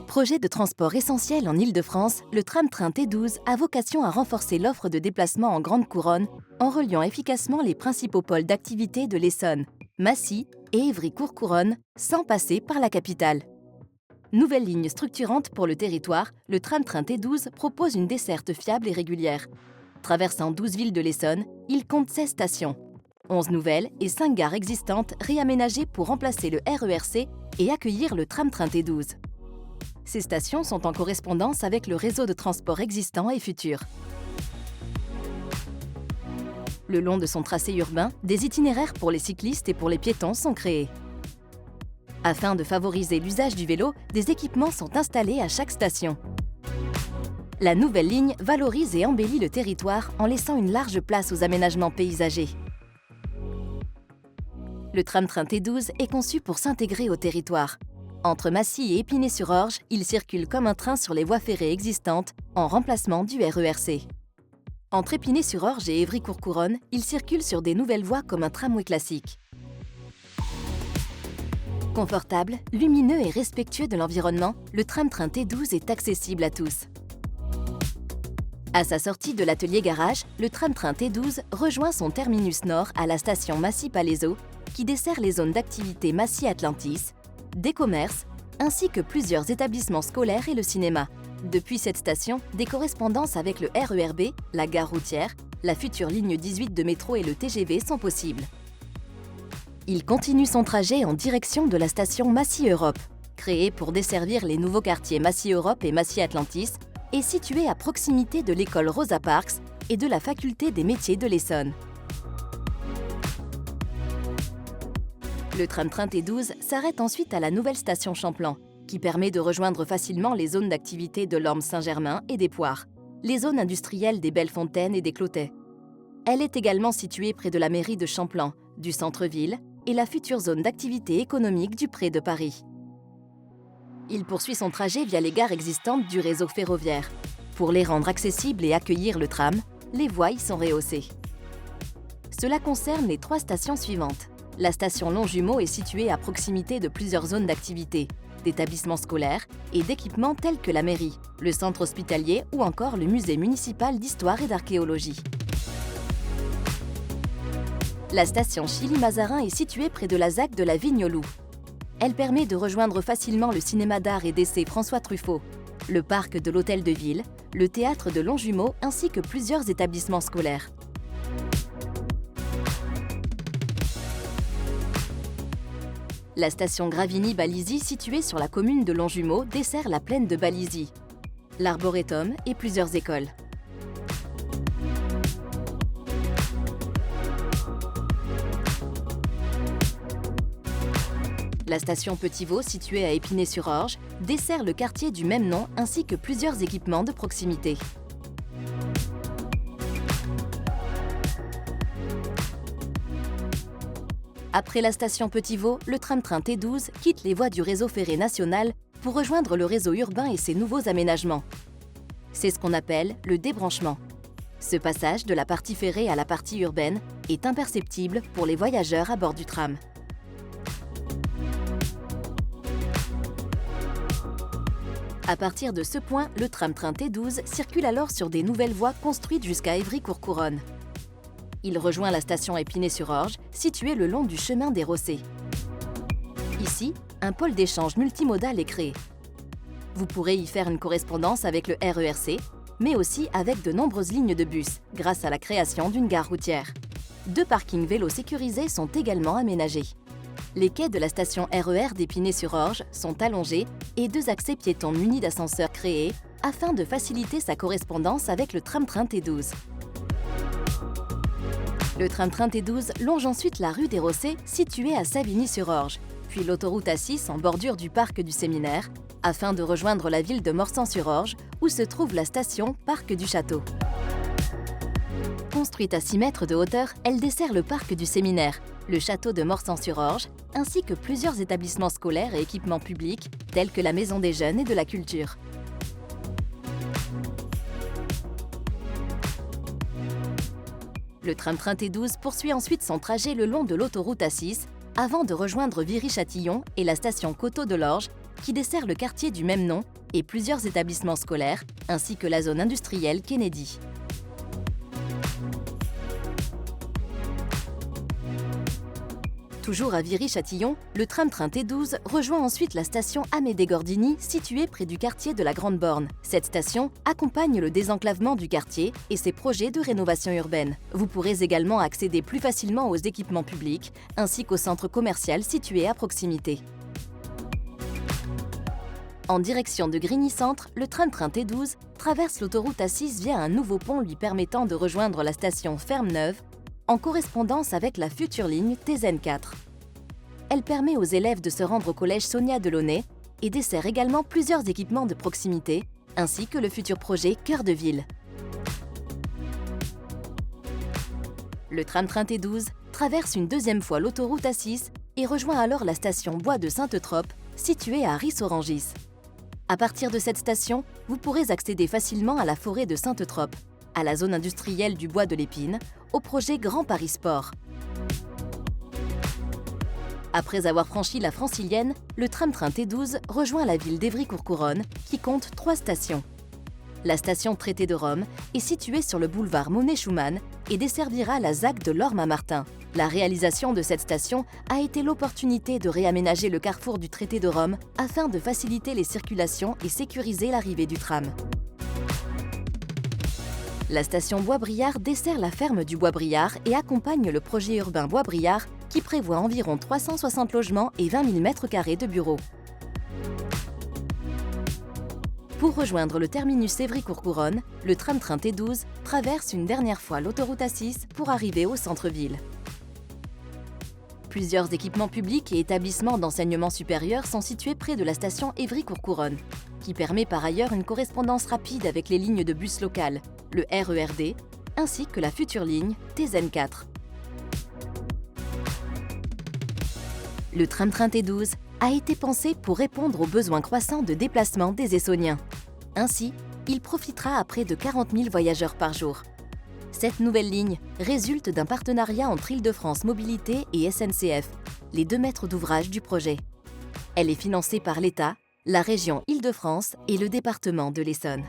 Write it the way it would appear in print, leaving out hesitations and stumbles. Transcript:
Projet de transport essentiel en Île-de-France, le tram-train T12 a vocation à renforcer l'offre de déplacement en grande couronne en reliant efficacement les principaux pôles d'activité de l'Essonne, Massy et Évry-Courcouronnes, sans passer par la capitale. Nouvelle ligne structurante pour le territoire, le tram-train T12 propose une desserte fiable et régulière. Traversant 12 villes de l'Essonne, il compte 16 stations. 11 nouvelles et 5 gares existantes réaménagées pour remplacer le RERC et accueillir le tram-train T12. Ces stations sont en correspondance avec le réseau de transport existant et futur. Le long de son tracé urbain, des itinéraires pour les cyclistes et pour les piétons sont créés. Afin de favoriser l'usage du vélo, des équipements sont installés à chaque station. La nouvelle ligne valorise et embellit le territoire en laissant une large place aux aménagements paysagers. Le tram-train T12 est conçu pour s'intégrer au territoire. Entre Massy et Épinay-sur-Orge, il circule comme un train sur les voies ferrées existantes, en remplacement du RERC. Entre Épinay-sur-Orge et Évry-Courcouronnes, il circule sur des nouvelles voies comme un tramway classique. Confortable, lumineux et respectueux de l'environnement, le tram-train T12 est accessible à tous. À sa sortie de l'atelier garage, le tram-train T12 rejoint son terminus nord à la station Massy-Palaiseau, qui dessert les zones d'activité Massy-Atlantis, des commerces, ainsi que plusieurs établissements scolaires et le cinéma. Depuis cette station, des correspondances avec le RERB, la gare routière, la future ligne 18 de métro et le TGV sont possibles. Il continue son trajet en direction de la station Massy-Europe, créée pour desservir les nouveaux quartiers Massy-Europe et Massy-Atlantis, et située à proximité de l'école Rosa Parks et de la faculté des métiers de l'Essonne. Le tram-train T12 s'arrête ensuite à la nouvelle station Champlan, qui permet de rejoindre facilement les zones d'activité de l'Orme-Saint-Germain et des Poires, les zones industrielles des Belles-Fontaines et des Clotets. Elle est également située près de la mairie de Champlan, du centre-ville et la future zone d'activité économique du Pré de Paris. Il poursuit son trajet via les gares existantes du réseau ferroviaire. Pour les rendre accessibles et accueillir le tram, les voies y sont rehaussées. Cela concerne les 3 stations suivantes. La station Longjumeau est située à proximité de plusieurs zones d'activité, d'établissements scolaires et d'équipements tels que la mairie, le centre hospitalier ou encore le musée municipal d'histoire et d'archéologie. La station Chilly-Mazarin est située près de la ZAC de la Vigne aux Loups. Elle permet de rejoindre facilement le cinéma d'art et d'essai François Truffaut, le parc de l'Hôtel de Ville, le théâtre de Longjumeau ainsi que plusieurs établissements scolaires. La station Gravigny-Balisy, située sur la commune de Longjumeau, dessert la plaine de Balisy, l'arboretum et plusieurs écoles. La station Petit-Vaux, située à Épinay-sur-Orge, dessert le quartier du même nom ainsi que plusieurs équipements de proximité. Après la station Petit-Vaux, le tram-train T12 quitte les voies du réseau ferré national pour rejoindre le réseau urbain et ses nouveaux aménagements. C'est ce qu'on appelle le débranchement. Ce passage de la partie ferrée à la partie urbaine est imperceptible pour les voyageurs à bord du tram. À partir de ce point, le tram-train T12 circule alors sur des nouvelles voies construites jusqu'à Évry-Courcouronnes. Il rejoint la station Épinay-sur-Orge, située le long du chemin des Rossets. Ici, un pôle d'échange multimodal est créé. Vous pourrez y faire une correspondance avec le RERC, mais aussi avec de nombreuses lignes de bus, grâce à la création d'une gare routière. 2 parkings vélos sécurisés sont également aménagés. Les quais de la station RER d'Épinay-sur-Orge sont allongés et 2 accès piétons munis d'ascenseurs créés afin de faciliter sa correspondance avec le tram-train T12. Le tram-train T12 longe ensuite la rue des Rossets, située à Savigny-sur-Orge, puis l'autoroute A6 en bordure du parc du Séminaire, afin de rejoindre la ville de Morsan-sur-Orge, où se trouve la station Parc du Château. Construite à 6 mètres de hauteur, elle dessert le parc du Séminaire, le château de Morsan-sur-Orge, ainsi que plusieurs établissements scolaires et équipements publics, tels que la Maison des Jeunes et de la Culture. Le tram-train T12 poursuit ensuite son trajet le long de l'autoroute A6 avant de rejoindre Viry-Châtillon et la station Coteau de l'Orge, qui dessert le quartier du même nom et plusieurs établissements scolaires, ainsi que la zone industrielle Kennedy. Toujours à Viry-Châtillon, le tram-train T12 rejoint ensuite la station Amédée-Gordini, située près du quartier de la Grande Borne. Cette station accompagne le désenclavement du quartier et ses projets de rénovation urbaine. Vous pourrez également accéder plus facilement aux équipements publics, ainsi qu'au centre commercial situé à proximité. En direction de Grigny-Centre, le tram-train T12 traverse l'autoroute A6 via un nouveau pont lui permettant de rejoindre la station Ferme-Neuve, en correspondance avec la future ligne TZN4. Elle permet aux élèves de se rendre au collège Sonia Delaunay et dessert également plusieurs équipements de proximité, ainsi que le futur projet Cœur de Ville. Le tram-train T12 traverse une deuxième fois l'autoroute A6 et rejoint alors la station Bois de Sainte-Trope, située à Ris-Orangis. À partir de cette station, vous pourrez accéder facilement à la forêt de Sainte-Trope, à la zone industrielle du Bois de l'Épine, au projet Grand Paris Sport. Après avoir franchi la Francilienne, le tram-train T12 rejoint la ville d'Évry-Courcouronnes, qui compte 3 stations. La station Traité de Rome est située sur le boulevard Monet-Schumann et desservira la ZAC de Lorme-à-Martin. La réalisation de cette station a été l'opportunité de réaménager le carrefour du Traité de Rome afin de faciliter les circulations et sécuriser l'arrivée du tram. La station Bois-Briard dessert la ferme du Bois-Briard et accompagne le projet urbain Bois-Briard qui prévoit environ 360 logements et 20 000 m² de bureaux. Pour rejoindre le terminus Évry-Courcouronnes, le tram-train T12 traverse une dernière fois l'autoroute A6 pour arriver au centre-ville. Plusieurs équipements publics et établissements d'enseignement supérieur sont situés près de la station Évry-Courcouronnes, qui permet par ailleurs une correspondance rapide avec les lignes de bus locales, le RERD, ainsi que la future ligne TZN4. Le tram-train T12 a été pensé pour répondre aux besoins croissants de déplacement des Essonniens. Ainsi, il profitera à près de 40 000 voyageurs par jour. Cette nouvelle ligne résulte d'un partenariat entre Île-de-France Mobilité et SNCF, les 2 maîtres d'ouvrage du projet. Elle est financée par l'État, la région Île-de-France et le département de l'Essonne.